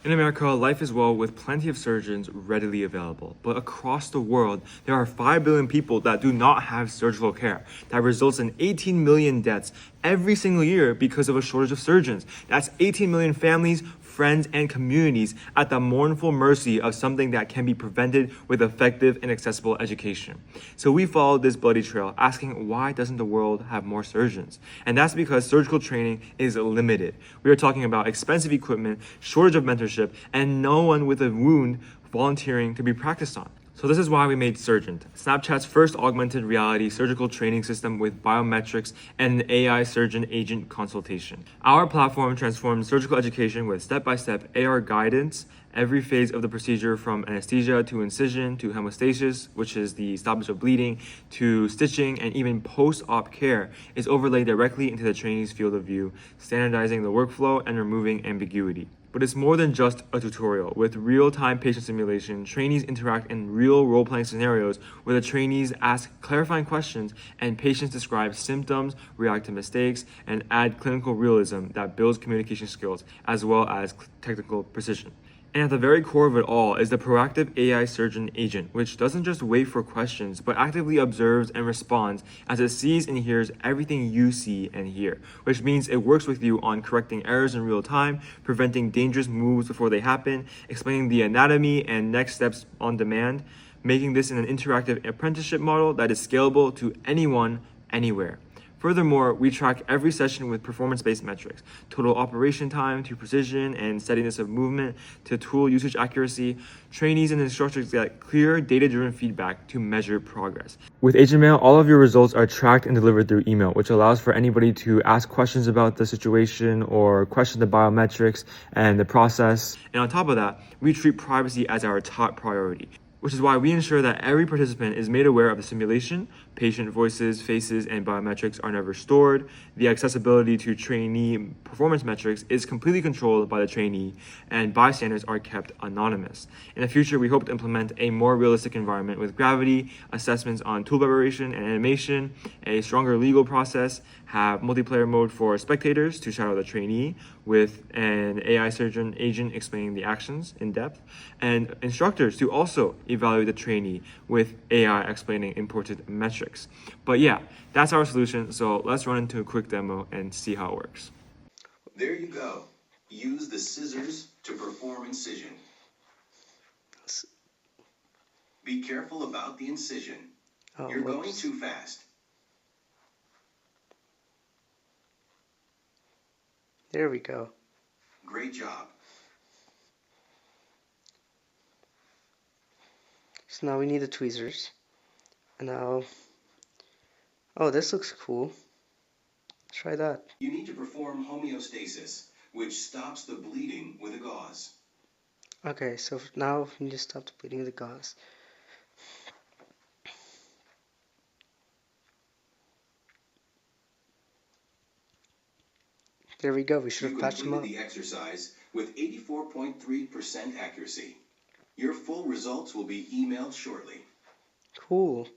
In America, life is well with plenty of surgeons readily available. But across the world, there are 5 billion people that do not have surgical care. That results in 18 million deaths every single year because of a shortage of surgeons. That's 18 million families, friends, and communities at the mournful mercy of something that can be prevented with effective and accessible education. So we followed this bloody trail, asking why doesn't the world have more surgeons? And that's because surgical training is limited. We are talking about expensive equipment, shortage of mentorship, and no one with a wound volunteering to be practiced on. So this is why we made Surgent, Snapchat's first augmented reality surgical training system with biometrics and an AI surgeon agent consultation. Our platform transforms surgical education with step-by-step AR guidance. Every phase of the procedure, from anesthesia to incision to hemostasis, which is the stoppage of bleeding, to stitching and even post-op care, is overlaid directly into the trainee's field of view, standardizing the workflow and removing ambiguity. But it's more than just a tutorial. With real-time patient simulation, trainees interact in real role-playing scenarios where the trainees ask clarifying questions and patients describe symptoms, react to mistakes, and add clinical realism that builds communication skills as well as technical precision. And at the very core of it all is the proactive AI surgeon agent, which doesn't just wait for questions, but actively observes and responds as it sees and hears everything you see and hear, which means it works with you on correcting errors in real time, preventing dangerous moves before they happen, explaining the anatomy and next steps on demand, making this an interactive apprenticeship model that is scalable to anyone, anywhere. Furthermore, we track every session with performance-based metrics, total operation time to precision and steadiness of movement to tool usage accuracy. Trainees and instructors get clear, data-driven feedback to measure progress. With Agent Mail, all of your results are tracked and delivered through email, which allows for anybody to ask questions about the situation or question the biometrics and the process. And on top of that, we treat privacy as our top priority, which is why we ensure that every participant is made aware of the simulation. Patient voices, faces, and biometrics are never stored. The accessibility to trainee performance metrics is completely controlled by the trainee, and bystanders are kept anonymous. In the future, we hope to implement a more realistic environment with gravity, assessments on tool preparation and animation, a stronger legal process, have multiplayer mode for spectators to shadow the trainee with an AI surgeon agent explaining the actions in depth, and instructors to also evaluate the trainee with AI explaining important metrics. But yeah, that's our solution. So let's run into a quick demo and see how it works. There you go. Use the scissors to perform incision. Be careful about the incision. You're going too fast. There we go. Great job. So now we need the tweezers. And now, oh, this looks cool. Try that. You need to perform homeostasis, which stops the bleeding with a gauze. Okay, so now we need to stop the bleeding of the gauze. There we go. We should have patched them up. You completed the exercise with 84.3% accuracy. Your full results will be emailed shortly. Cool.